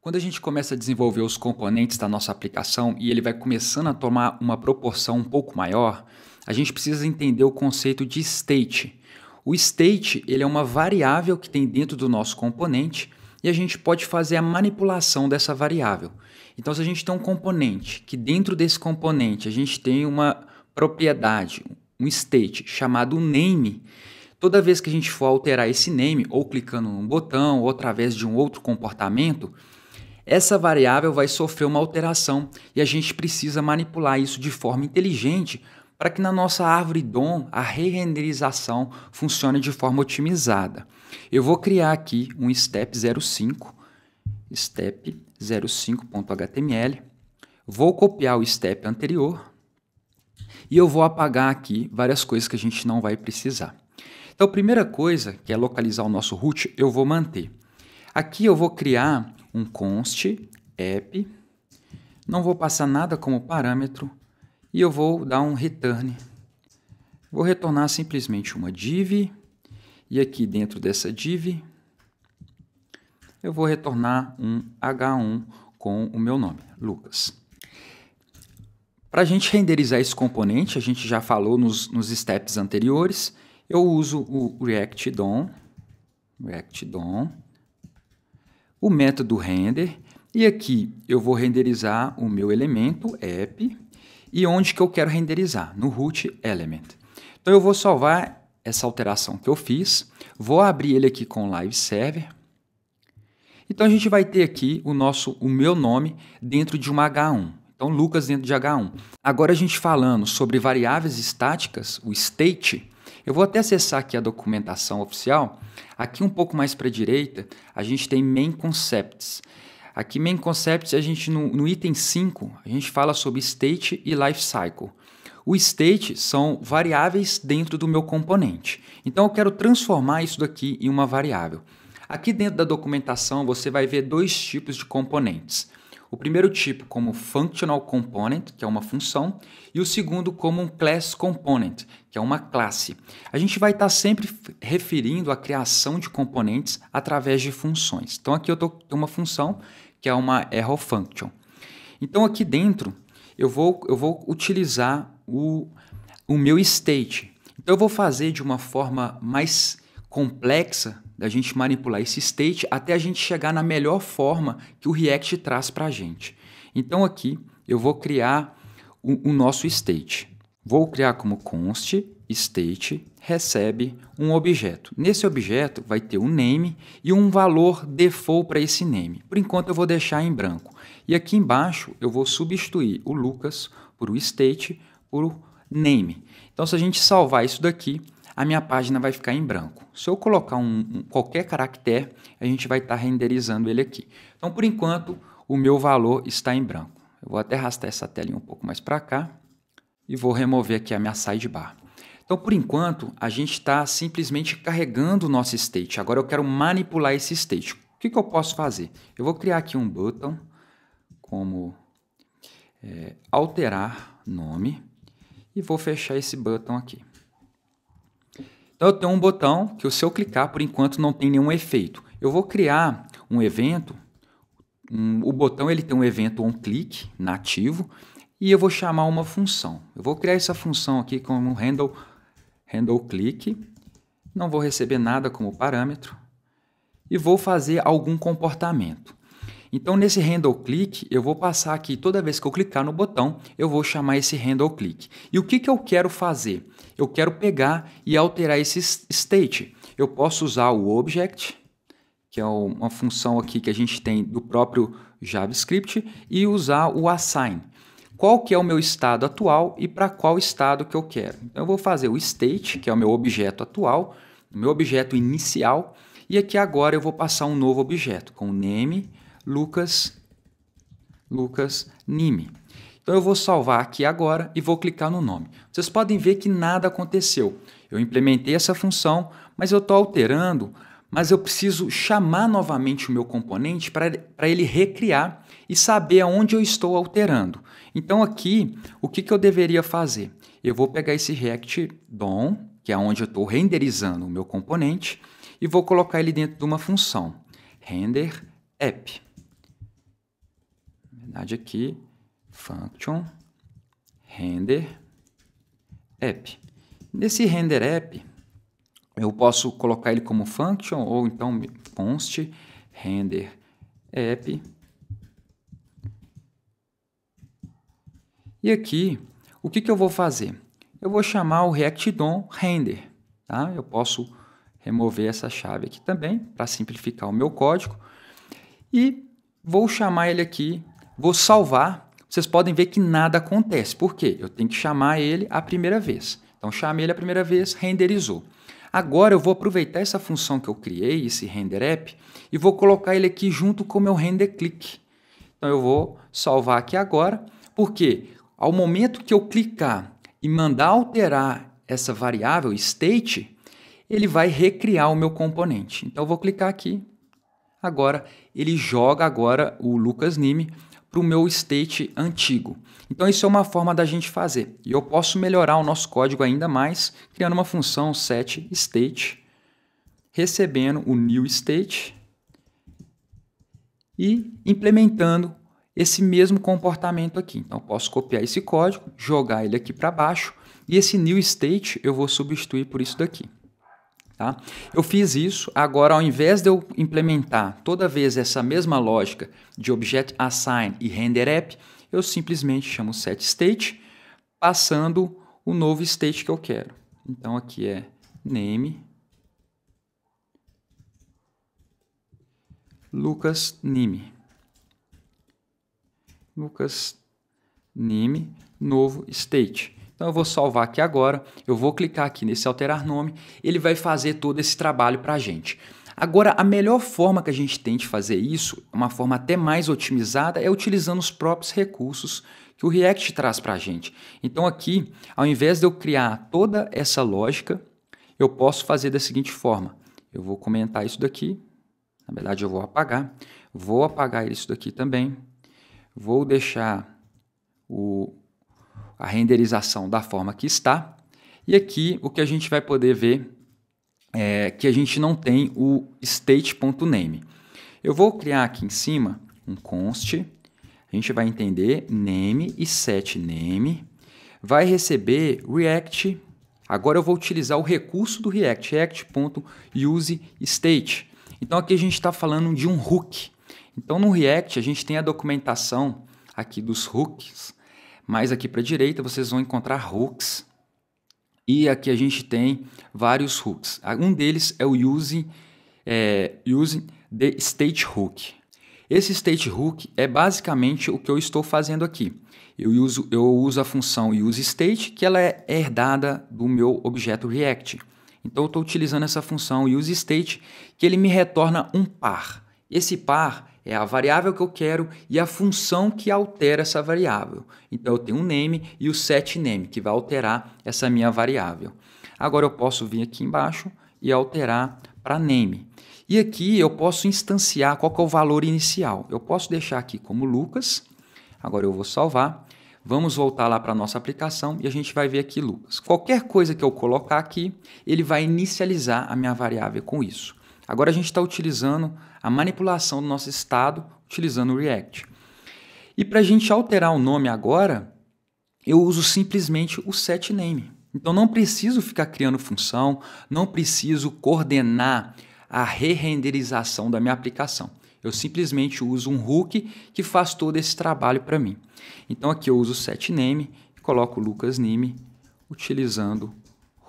Quando a gente começa a desenvolver os componentes da nossa aplicação e ele vai começando a tomar uma proporção um pouco maior, a gente precisa entender o conceito de state. O state ele é uma variável que tem dentro do nosso componente e a gente pode fazer a manipulação dessa variável. Então, se a gente tem um componente que dentro desse componente a gente tem uma propriedade, um state chamado name, toda vez que a gente for alterar esse name, ou clicando num botão, ou através de um outro comportamento, essa variável vai sofrer uma alteração e a gente precisa manipular isso de forma inteligente para que na nossa árvore DOM a re-renderização funcione de forma otimizada. Eu vou criar aqui um step 05, step05.html, vou copiar o step anterior e eu vou apagar aqui várias coisas que a gente não vai precisar. Então, a primeira coisa, que é localizar o nosso root, eu vou manter. Aqui eu vou criar um const app, não vou passar nada como parâmetro e eu vou dar um return. Vou retornar simplesmente uma div e aqui dentro dessa div eu vou retornar um h1 com o meu nome, Lucas. Para a gente renderizar esse componente, a gente já falou nos steps anteriores, eu uso o React DOM, o método render, e aqui eu vou renderizar o meu elemento app, e onde que eu quero renderizar? No root element. Então eu vou salvar essa alteração que eu fiz, vou abrir ele aqui com o live server. Então a gente vai ter aqui o meu nome dentro de uma H1. Então Lucas dentro de H1. Agora a gente falando sobre variáveis estáticas, o state, eu vou até acessar aqui a documentação oficial. Aqui um pouco mais para a direita, a gente tem main concepts. Aqui main concepts, a gente no item 5, a gente fala sobre state e lifecycle. O state são variáveis dentro do meu componente. Então eu quero transformar isso daqui em uma variável. Aqui dentro da documentação você vai ver dois tipos de componentes. O primeiro tipo como functional component, que é uma função, e o segundo como um class component, que é uma classe. A gente vai estar sempre referindo a criação de componentes através de funções. Então aqui eu tenho uma função que é uma arrow function. Então aqui dentro eu vou utilizar o meu state. Então eu vou fazer de uma forma mais complexa da gente manipular esse state até a gente chegar na melhor forma que o React traz para a gente. Então aqui eu vou criar o nosso state. Vou criar como const state recebe um objeto. Nesse objeto vai ter um name e um valor default para esse name. Por enquanto eu vou deixar em branco. E aqui embaixo eu vou substituir o Lucas por o state por o name. Então se a gente salvar isso daqui, a minha página vai ficar em branco. Se eu colocar qualquer caractere, a gente vai estar renderizando ele aqui. Então, por enquanto, o meu valor está em branco. Eu vou até arrastar essa telinha um pouco mais para cá e vou remover aqui a minha sidebar. Então, por enquanto, a gente está simplesmente carregando o nosso state. Agora eu quero manipular esse state. O que eu posso fazer? Eu vou criar aqui um button como alterar nome e vou fechar esse button aqui. Então eu tenho um botão que se eu clicar, por enquanto não tem nenhum efeito. Eu vou criar um evento, o botão ele tem um evento onClick nativo e eu vou chamar uma função. Eu vou criar essa função aqui como handleClick, não vou receber nada como parâmetro e vou fazer algum comportamento. Então nesse handleClick eu vou passar aqui, toda vez que eu clicar no botão, eu vou chamar esse handleClick. E o que eu quero fazer? Eu quero pegar e alterar esse state. Eu posso usar o object, que é uma função aqui que a gente tem do próprio JavaScript, e usar o assign. Qual que é o meu estado atual e para qual estado que eu quero? Então eu vou fazer o state, que é o meu objeto atual, o meu objeto inicial, e aqui agora eu vou passar um novo objeto com name, Lucas Nime. Então eu vou salvar aqui agora e vou clicar no nome. Vocês podem ver que nada aconteceu. Eu implementei essa função, mas eu estou alterando, mas eu preciso chamar novamente o meu componente para ele recriar e saber aonde eu estou alterando. Então aqui, o que eu deveria fazer? Eu vou pegar esse React DOM, que é onde eu estou renderizando o meu componente, e vou colocar ele dentro de uma função, render app. verdade, aqui, function render app. Nesse render app, eu posso colocar ele como function ou então const render app. E aqui, o que eu vou fazer? Eu vou chamar o React DOM render. Tá? Eu posso remover essa chave aqui também para simplificar o meu código. E vou chamar ele aqui, vou salvar. Vocês podem ver que nada acontece. Por quê? Eu tenho que chamar ele a primeira vez. Então, chamei ele a primeira vez, renderizou. Agora, eu vou aproveitar essa função que eu criei, esse render app, e vou colocar ele aqui junto com o meu render click. Então, eu vou salvar aqui agora, porque ao momento que eu clicar e mandar alterar essa variável state, ele vai recriar o meu componente. Então, eu vou clicar aqui. Agora, ele joga agora o Lucas Nime para o meu state antigo. Então, isso é uma forma da gente fazer. E eu posso melhorar o nosso código ainda mais, criando uma função setState, recebendo o new state e implementando esse mesmo comportamento aqui. Então, eu posso copiar esse código, jogar ele aqui para baixo, e esse new state eu vou substituir por isso daqui. Tá? Eu fiz isso, agora ao invés de eu implementar toda vez essa mesma lógica de Object Assign e Render App, eu simplesmente chamo setState, passando o novo state que eu quero. Então aqui é name Lucas Nime. Lucas Nime, novo state. Então, eu vou salvar aqui agora, eu vou clicar aqui nesse alterar nome, ele vai fazer todo esse trabalho para a gente. Agora, a melhor forma que a gente tem de fazer isso, uma forma até mais otimizada, é utilizando os próprios recursos que o React traz para a gente. Então, aqui, ao invés de eu criar toda essa lógica, eu posso fazer da seguinte forma. Eu vou comentar isso daqui, na verdade eu vou apagar isso daqui também, vou deixar a renderização da forma que está. E aqui o que a gente vai poder ver é que a gente não tem o state.name. Eu vou criar aqui em cima um const, a gente vai entender name e setName, vai receber React. Agora eu vou utilizar o recurso do React, react.useState. Então aqui a gente está falando de um hook. Então no React a gente tem a documentação aqui dos hooks, mais aqui para a direita vocês vão encontrar hooks, e aqui a gente tem vários hooks. Um deles é o use the state hook. Esse state hook é basicamente o que eu estou fazendo aqui. Eu uso a função useState, que ela é herdada do meu objeto React. Então eu estou utilizando essa função useState, que ele me retorna um par. Esse par é a variável que eu quero e a função que altera essa variável. Então, eu tenho um name e o setName, que vai alterar essa minha variável. Agora, eu posso vir aqui embaixo e alterar para name. E aqui eu posso instanciar qual que é o valor inicial. Eu posso deixar aqui como Lucas. Agora, eu vou salvar. Vamos voltar lá para a nossa aplicação e a gente vai ver aqui Lucas. Qualquer coisa que eu colocar aqui, ele vai inicializar a minha variável com isso. Agora a gente está utilizando a manipulação do nosso estado, utilizando o React. E para a gente alterar o nome agora, eu uso simplesmente o setName. Então não preciso ficar criando função, não preciso coordenar a re-renderização da minha aplicação. Eu simplesmente uso um hook que faz todo esse trabalho para mim. Então aqui eu uso o setName e coloco Lucas Nime utilizando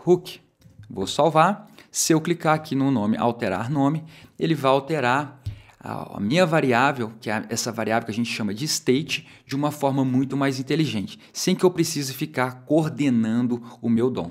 hook. Vou salvar. Se eu clicar aqui no nome, alterar nome, ele vai alterar a minha variável, que é essa variável que a gente chama de state, de uma forma muito mais inteligente, sem que eu precise ficar coordenando o meu DOM.